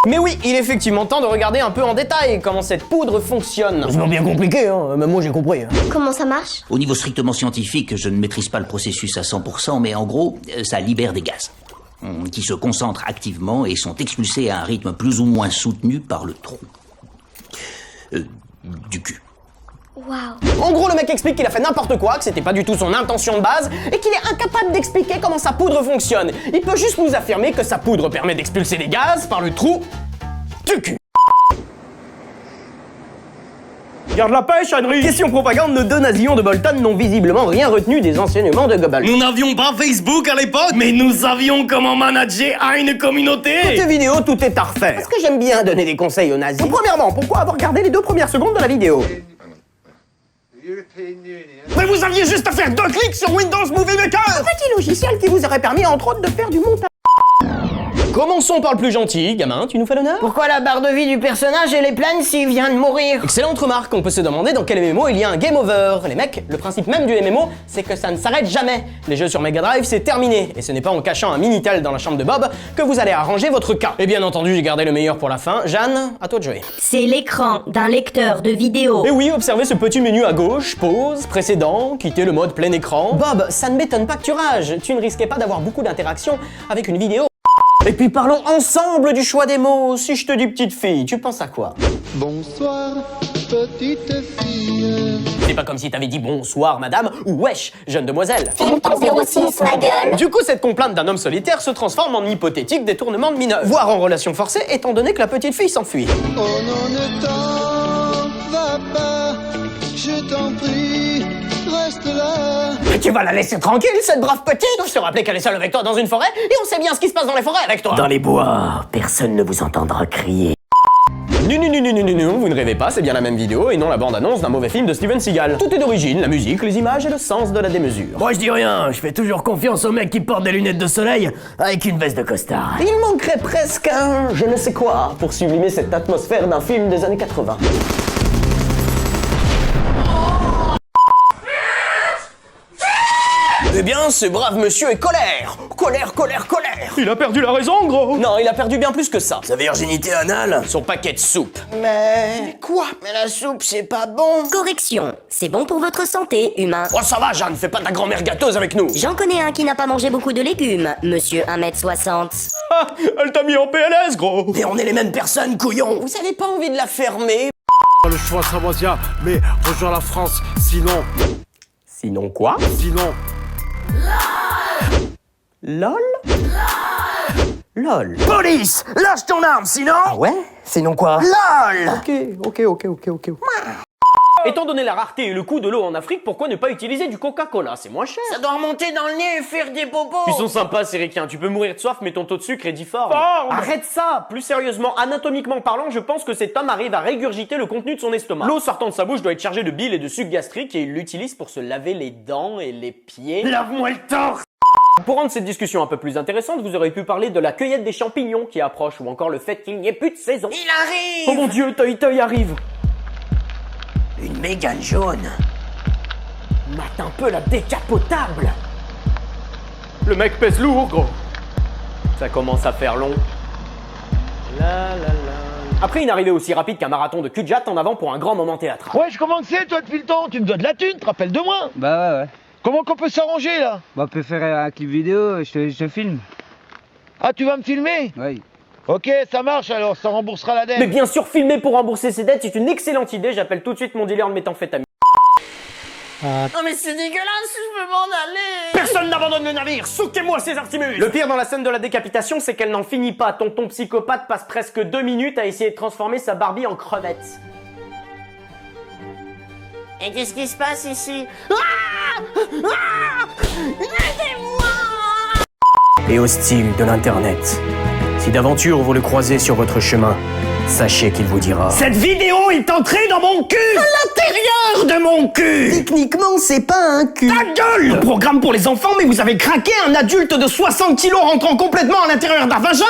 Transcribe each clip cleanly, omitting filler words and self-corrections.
Mais oui, il est effectivement temps de regarder un peu en détail comment cette poudre fonctionne. C'est pas bien compliqué, hein, même moi j'ai compris. Comment ça marche? Au niveau strictement scientifique, je ne maîtrise pas le processus à 100%, mais en gros, ça libère des gaz qui se concentrent activement et sont expulsés à un rythme plus ou moins soutenu par le trou du cul. Waouh. En gros, le mec explique qu'il a fait n'importe quoi, que c'était pas du tout son intention de base, et qu'il est incapable d'expliquer comment sa poudre fonctionne. Il peut juste nous affirmer que sa poudre permet d'expulser des gaz par le trou du cul. Garde la pêche, Henry. Question propagande, nos deux nazions de Bolton n'ont visiblement rien retenu des enseignements de Goebbels. Nous n'avions pas Facebook à l'époque, mais nous savions comment manager une communauté. Toutes les vidéos, tout est à refaire. Parce que j'aime bien donner des conseils aux nazis. Premièrement, pourquoi avoir regardé les 2 premières secondes de la vidéo? Mais vous aviez juste à faire 2 clics sur Windows Movie Maker. Un petit logiciel qui vous aurait permis, entre autres, de faire du montage. Commençons par le plus gentil, gamin, tu nous fais l'honneur? Pourquoi la barre de vie du personnage elle est pleine s'il vient de mourir? Excellente remarque, on peut se demander dans quel MMO il y a un game over. Les mecs, le principe même du MMO, c'est que ça ne s'arrête jamais. Les jeux sur Mega Drive, c'est terminé, et ce n'est pas en cachant un Minitel dans la chambre de Bob que vous allez arranger votre cas. Et bien entendu, j'ai gardé le meilleur pour la fin. Jeanne, à toi de jouer. C'est l'écran d'un lecteur de vidéo. Et oui, observez ce petit menu à gauche, pause, précédent, quitter le mode plein écran. Bob, ça ne m'étonne pas que tu rages, tu ne risquais pas d'avoir beaucoup d'interactions avec une vidéo. Et puis parlons ensemble du choix des mots. Si je te dis petite fille, tu penses à quoi? Bonsoir, petite fille. C'est pas comme si t'avais dit bonsoir madame ou wesh, jeune demoiselle. Filme ton 06, ma gueule. Du coup, cette complainte d'un homme solitaire se transforme en hypothétique détournement de mineur, voire en relation forcée, étant donné que la petite fille s'enfuit. Oh non, ne t'en va pas, je t'en prie, reste là. Mais tu vas la laisser tranquille, cette brave petite? Je te rappelais qu'elle est seule avec toi dans une forêt, et on sait bien ce qui se passe dans les forêts avec toi. Dans les bois, personne ne vous entendra crier. Non, vous ne rêvez pas, c'est bien la même vidéo et non la bande-annonce d'un mauvais film de Steven Seagal. Tout est d'origine, la musique, les images et le sens de la démesure. Moi je dis rien, je fais toujours confiance aux mecs qui portent des lunettes de soleil avec une veste de costard. Il manquerait presque un je ne sais quoi pour sublimer cette atmosphère d'un film des années 80. Eh bien, ce brave monsieur est colère. Colère. Il a perdu la raison, gros. Non, il a perdu bien plus que ça. Sa virginité anale. Son paquet de soupe. Mais... Quoi? Mais la soupe c'est pas bon. Correction, c'est bon pour votre santé, humain. Oh, ça va, Jeanne, fais pas de la grand-mère gâteuse avec nous. J'en connais un qui n'a pas mangé beaucoup de légumes, monsieur 1m60. Ah, elle t'a mis en PLS, gros. Mais on est les mêmes personnes, couillon. Vous avez pas envie de la fermer? Le choix Samoisia, mais rejoins la France, sinon... Sinon quoi? Sinon... LOL? LOL. Police, lâche ton arme, sinon... Ah ouais? Sinon quoi? LOL. Ok. Étant donné la rareté et le coût de l'eau en Afrique, pourquoi ne pas utiliser du Coca-Cola? C'est moins cher. Ça doit remonter dans le nez et faire des bobos. Ils sont sympas, ces ricains. Tu peux mourir de soif, mais ton taux de sucre est difforme. Arrête ça! Plus sérieusement, anatomiquement parlant, je pense que cet homme arrive à régurgiter le contenu de son estomac. L'eau sortant de sa bouche doit être chargée de bile et de suc gastrique et il l'utilise pour se laver les dents et les pieds. Lave-moi le torse. Pour rendre cette discussion un peu plus intéressante, vous aurez pu parler de la cueillette des champignons qui approche ou encore le fait qu'il n'y ait plus de saison. Il arrive. Oh mon dieu, Toy arrive! Une Mégane jaune. Mate un peu la décapotable! Le mec pèse lourd, gros! Ça commence à faire long. Après une arrivée aussi rapide qu'un marathon de cul-de-jatte en avant pour un grand moment théâtral. Ouais, je commençais, toi, depuis le temps. Tu me dois de la thune, te rappelles de moi? Bah ouais. Comment qu'on peut s'arranger, là? Bah, on peut faire un clip vidéo, je te filme. Ah, tu vas me filmer? Oui. Ok, ça marche alors, ça remboursera la dette. Mais bien sûr, filmer pour rembourser ses dettes, c'est une excellente idée. J'appelle tout de suite mon dealer de méthamphétamine. Non mais c'est dégueulasse, je veux m'en aller. Personne n'abandonne le navire! Souquez-moi ces artimules! Le pire dans la scène de la décapitation, c'est qu'elle n'en finit pas. Tonton psychopathe passe presque 2 minutes à essayer de transformer sa Barbie en crevette. Et qu'est-ce qui se passe ici? Aidez-moi! Et hostile de l'internet. Si d'aventure vous le croisez sur votre chemin, sachez qu'il vous dira... Cette vidéo est entrée dans mon cul! À l'intérieur de mon cul! Techniquement, c'est pas un cul. Ta gueule! Le programme pour les enfants, mais vous avez craqué un adulte de 60 kilos rentrant complètement à l'intérieur d'un vagin!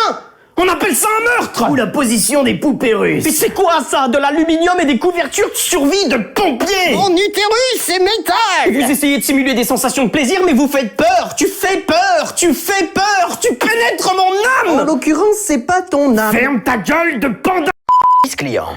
On appelle ça un meurtre! Ou la position des poupées russes. Mais c'est quoi ça? De l'aluminium et des couvertures de survie de pompiers? Mon utérus, c'est métal! Vous essayez de simuler des sensations de plaisir, mais vous faites peur! Tu fais peur! Tu pénètres mon âme! En l'occurrence, c'est pas ton âme. Ferme ta gueule de panda. Client.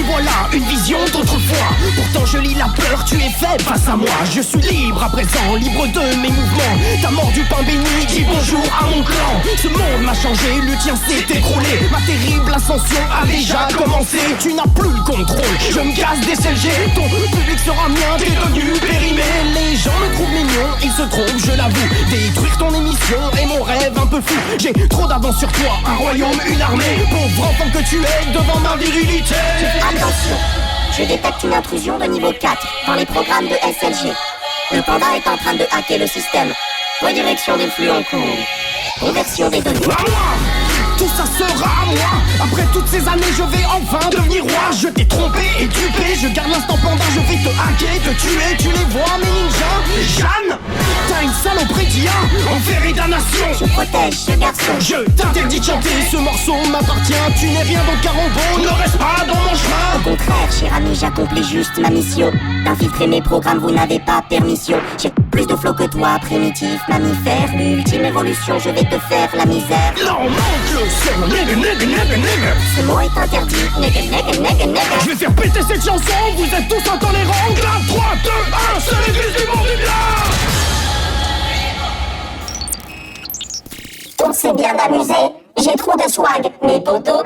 Voilà une vision d'autrefois. Pourtant je lis la peur, tu es faible face à moi. Je suis libre à présent, libre de mes mouvements. T'as mort du pain béni, dis bonjour à mon clan. Ce monde m'a changé, le tien s'est écroulé. Ma terrible ascension a déjà commencé. Tu n'as plus le contrôle, je me casse des CLG. Ton public sera mien, t'es devenu périmé. Les gens me trouvent mignon, ils se trompent, je l'avoue. Détruire ton émission est mon rêve un peu fou. J'ai trop d'avance sur toi, un royaume, une armée. Pauvre enfant que tu es devant ma virilité. Attention, je détecte une intrusion de niveau 4 dans les programmes de SLG. Le panda est en train de hacker le système. Redirection des flux en cours. Conversion des données. À moi! Tout ça sera à moi. Après toutes ces années, je vais enfin devenir roi. Je t'ai trompé et dupé. Je garde l'instant panda, je vais te hacker, te tuer. Tu les vois, mes ninjas? Jeanne, t'as une saloperie d'IA, enferrée damnation. Je protège ce garçon. Je t'interdis de chanter, ce morceau m'appartient. Tu n'es rien donc Carambo, ne reste pas dans mon chemin. Au contraire, cher ami, j'accomplis juste ma mission. D'infiltrer mes programmes, vous n'avez pas permission. J'ai plus de flow que toi, primitif, mammifère. L'ultime évolution, je vais te faire la misère. Non, manque le son, nègre, nègre, nègre, nègre. Ce mot est interdit, nègre, nègre, nègre, nègre. Je vais faire péter cette chanson, vous êtes tous intolérants. 3, 2, 1, c'est l'église du monde du bien. On s'est bien amusé. J'ai trop de swag, mes potos.